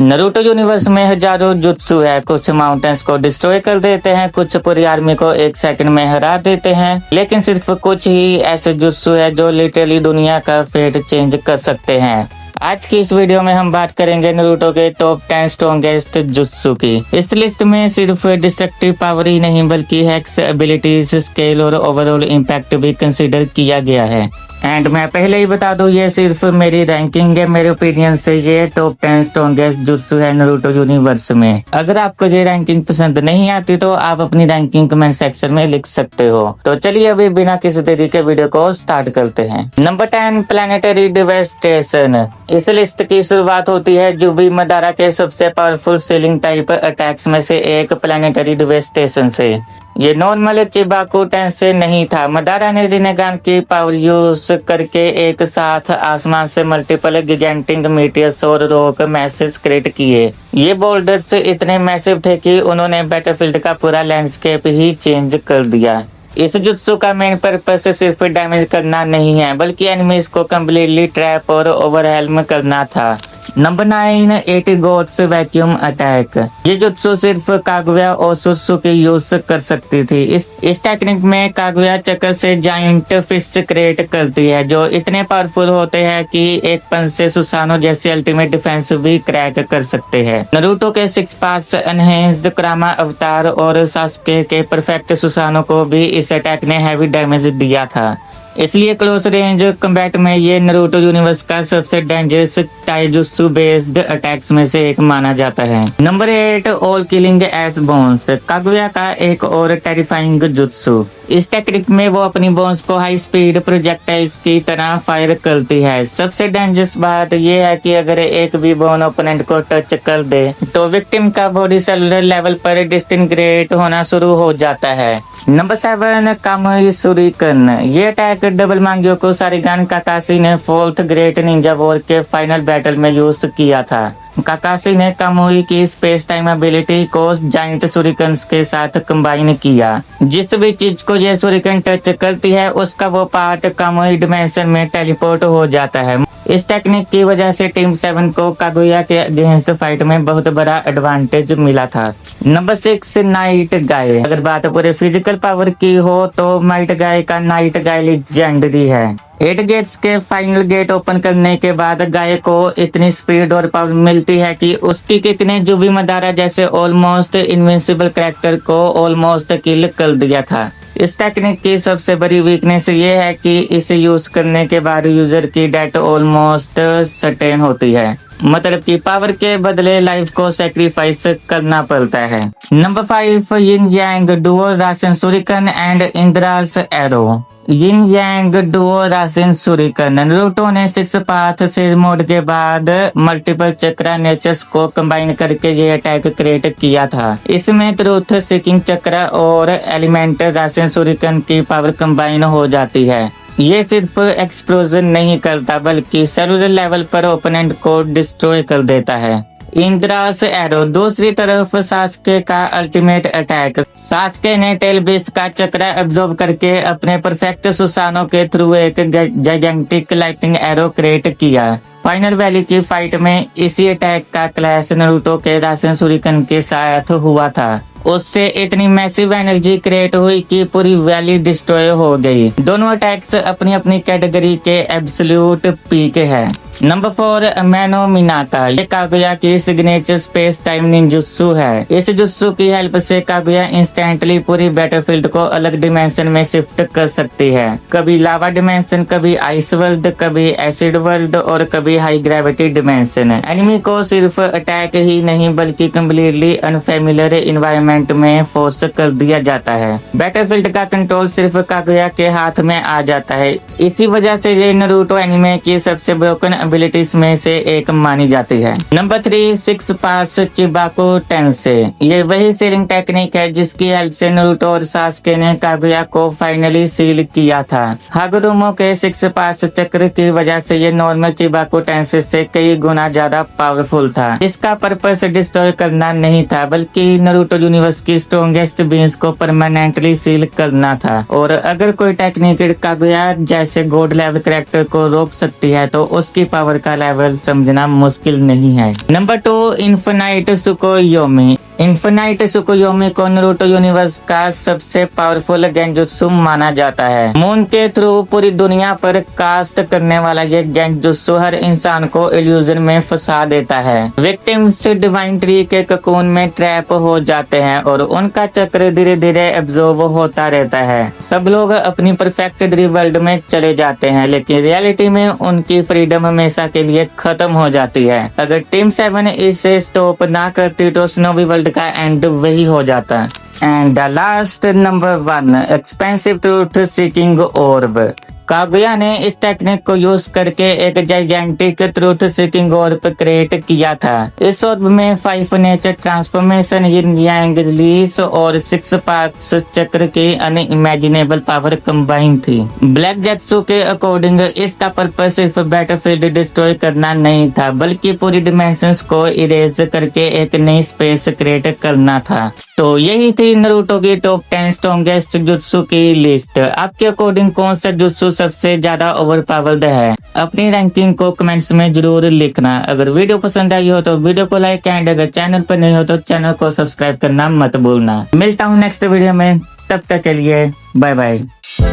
Naruto universe में हजारों jutsu है। कुछ माउंटेन्स को डिस्ट्रॉय कर देते हैं, कुछ पूरी आर्मी को एक सेकंड में हरा देते हैं, लेकिन सिर्फ कुछ ही ऐसे जुत्सु है जो लिटरली दुनिया का फेट चेंज कर सकते हैं। आज की इस वीडियो में हम बात करेंगे नारुतो के टॉप 10 स्ट्रॉन्गेस्ट जुत्सु की। इस लिस्ट में सिर्फ डिस्ट्रक्टिव पावर ही नहीं बल्कि हैक्स, एबिलिटीज, स्केल और ओवरऑल इम्पैक्ट भी कंसीडर किया गया है। एंड मैं पहले ही बता दूं, ये सिर्फ मेरी रैंकिंग है, मेरे ओपिनियन से ये टॉप 10 स्ट्रॉन्गेस्ट जुत्सु है नारुतो यूनिवर्स में। अगर आपको ये रैंकिंग पसंद नहीं आती तो आप अपनी रैंकिंग कमेंट सेक्शन में लिख सकते हो। तो चलिए अभी बिना किसी देरी के वीडियो को स्टार्ट करते हैं। Number 10, planetary devastation. इस लिस्ट की शुरुआत होती है जुबी मदारा के सबसे पावरफुल सीलिंग टाइप अटैक्स में से एक प्लैनेटरी डिवास्टेशन से। ये नॉर्मल चिबाकू टेंसे नहीं था। मदारा ने रिनेगान की पावर यूज करके एक साथ आसमान से मल्टीपल गिगेंटिंग मीटियर्स और रॉक मैसेज क्रिएट किए। ये बोल्डर्स इतने मैसिव थे कि उन्होंने बैटलफील्ड का पूरा लैंडस्केप ही चेंज कर दिया। इस जुत्सु का मेन पर्पस सिर्फ डैमेज करना नहीं है बल्कि एनिमीज को कम्प्लीटली ट्रैप और ओवरवेल्म करना था। Number 9, 80 goats vacuum attack. ये जुत्सु सिर्फ कागुया और सुसुकी यूज कर सकती थी। इस टेक्निक में कागुया चक्कर से जाइंट फिस्ट क्रिएट करती है जो इतने पावरफुल होते हैं कि एक पंच से सुसानो जैसे अल्टीमेट डिफेंस भी क्रैक कर सकते हैं। नारुतो के 6 पास एनहेंस्ड कुरामा अवतार और सास्के के परफेक्ट सुसानो को भी इस अटैक ने हैवी डैमेज दिया था। इसलिए क्लोज रेंज कम्बैट में ये नारुतो यूनिवर्स का सबसे डेंजरस टाइजुत्सु बेस्ड अटैक्स में से एक माना जाता है। Number 8, all killing S bones. Kaguya का एक और टेरिफाइंग जुत्सु। इस टेक्निक में वो अपनी बोन्स को हाई स्पीड प्रोजेक्टाइल्स की तरह फायर करती है। सबसे डेंजरस बात यह है कि अगर एक भी बोन ओपोनेंट को टच कर दे तो विक्टिम का बॉडी सेलुलर लेवल पर डिसइंटीग्रेट होना शुरू हो जाता है। नंबर 7, कामुई सुरिकन। ये अटैक डबल मांगियो को सारिगान काकाशी ने 4th ग्रेट निंजा वॉर के फाइनल बैटल में यूज किया था। काकाशी ने कामुई की स्पेस टाइम एबिलिटी को जाइंट सुरिकन के साथ कंबाइन किया। जिस भी चीज को ये सुरिकन टच करती है उसका वो पार्ट कामुई डिमेंशन में टेलीपोर्ट हो जाता है। इस टेक्निक की वजह से टीम 7 को कागुया के अगेंस्ट फाइट में बहुत बड़ा एडवांटेज मिला था। नंबर 6, नाइट गाय। अगर बात पूरे फिजिकल पावर की हो तो नाइट गाय का नाइट गाय लेजेंडरी है। 8 गेट्स के फाइनल गेट ओपन करने के बाद गाय को इतनी स्पीड और पावर मिलती है कि उसकी किक ने जुबी मदारा जैसे ऑलमोस्ट इनविंसिबल कैरेक्टर को ऑलमोस्ट किल कर दिया था। इस टेक्निक की सबसे बड़ी वीकनेस ये है कि इसे यूज करने के बाद यूजर की डेथ ऑलमोस्ट सर्टेन होती है, मतलब कि पावर के बदले लाइफ को सैक्रिफाइस करना पड़ता है। Number 5, yin yang duo rasen shuriken and Indra's arrow. Yin yang duo rasen shuriken. Naruto ने 6 पाथ से मोड के बाद मल्टीपल चक्रा नेचर्स को कंबाइन करके ये अटैक क्रिएट किया था। इसमें ट्रूथ सीकिंग चक्रा और एलिमेंट राशन सुरिकन की पावर कंबाइन हो जाती है। ये सिर्फ एक्सप्लोजन नहीं करता बल्कि सेलुलर लेवल पर ओपोनेंट को डिस्ट्रॉय कर देता है। इंद्रास एरो। दूसरी तरफ सास्के का अल्टीमेट अटैक। सास्के ने टेल बीस्ट का चक्र एब्जॉर्ब करके अपने परफेक्ट सुसानो के थ्रू एक जायंटिक लाइटनिंग एरो क्रिएट किया। फाइनल वैली की फाइट में इसी अटैक का क्लैश नारुतो के राशन सुरिकन के साथ हुआ था। उससे इतनी मैसिव एनर्जी क्रिएट हुई कि पूरी वैली डिस्ट्रॉय हो गई। दोनों अटैक्स अपनी अपनी कैटेगरी के एब्सोल्यूट पीक है। नंबर 4, मैनो मिनाका। ये कागुया की सिग्नेचर स्पेस टाइम निंजुत्सु है। इस जुत्सु की हेल्प से कागुया इंस्टेंटली पूरी बैटलफील्ड को अलग डिमेंशन में शिफ्ट कर सकती है। कभी लावा डिमेंशन, कभी आइस वर्ल्ड, कभी एसिड वर्ल्ड और कभी हाई ग्रेविटी डिमेंशन। एनिमी को सिर्फ अटैक ही नहीं बल्कि कम्प्लीटली अनफेमिलियर इन्वायरमेंट में फोर्स कर दिया जाता है। बैटलफील्ड का कंट्रोल सिर्फ कागुया के हाथ में आ जाता है। इसी वजह से ये नारुतो एनिमे की सबसे ब्रोकन एबिलिटीज में से एक मानी जाती है। नंबर 3, 6 पास चिबाको टेंसे। ये वही सीलिंग टेक्निक है जिसकी हेल्प से नारुतो और सास्के ने कागुया को फाइनली सील किया था। हागुरुमो के 6 पास चक्र की वजह से ये नॉर्मल चिबाको टेंसे से कई गुना ज्यादा पावरफुल था। इसका पर्पस डिस्ट्रॉय करना नहीं था बल्कि नारुतो यूनिवर्स यूनिवर्स की स्ट्रॉन्गेस्ट बीन्स को परमानेंटली सील करना था। और अगर कोई टेक्निक कागुया जैसे गॉड लेवल कैरेक्टर को रोक सकती है तो उसकी पावर का लेवल समझना मुश्किल नहीं है। Number 2, infinite tsukuyomi. Infinite tsukuyomi को नारुतो यूनिवर्स का सबसे पावरफुल गेंजुत्सु माना जाता है। मून के थ्रू पूरी दुनिया पर कास्ट करने वाला ये गेंजुत्सु हर इंसान को इल्यूजन में फंसा देता है। विक्टिम्स डिवाइन ट्री के ककून में ट्रैप हो जाते हैं और उनका चक्र धीरे धीरे एब्जॉर्ब होता रहता है। सब लोग अपनी परफेक्ट ड्रीम वर्ल्ड में चले जाते हैं, लेकिन रियलिटी में उनकी फ्रीडम हमेशा के लिए खत्म हो जाती है। अगर टीम 7 इसे स्टॉप ना करती तो स्नोवी वर्ल्ड का एंड वही हो जाता। And the last number 1, expensive truth seeking ऑर्ब। Kaguya ने इस टेक्निक को यूज करके एक जाइजेंटिक ट्रूथ सीकिंग ऑर्ब क्रिएट किया था। इस ऑर्ब में 5 नेचर ट्रांसफॉर्मेशन, यिन यांग रिलीज और 6 पार्ट्स चक्र की अनइमेजिनेबल पावर कंबाइन थी। ब्लैक जेट्सू के अकॉर्डिंग इसका पर्पस सिर्फ बैटलफील्ड डिस्ट्रॉय करना नहीं था, बल्कि पूरी डिमेंशंस को इरेज करके एक नई स्पेस क्रिएट करना था। तो यही थी नारुतो की टॉप 10 स्ट्रॉन्गेस्ट जुत्सु की लिस्ट। आपके अकॉर्डिंग कौन सा जुत्सु सबसे ज्यादा ओवरपावर्ड है? अपनी रैंकिंग को कमेंट्स में जरूर लिखना। अगर वीडियो पसंद आई हो तो वीडियो को लाइक एंड अगर चैनल पर नहीं हो तो चैनल को सब्सक्राइब करना मत भूलना। मिलता हूँ नेक्स्ट वीडियो में, तब तक के लिए बाय बाय।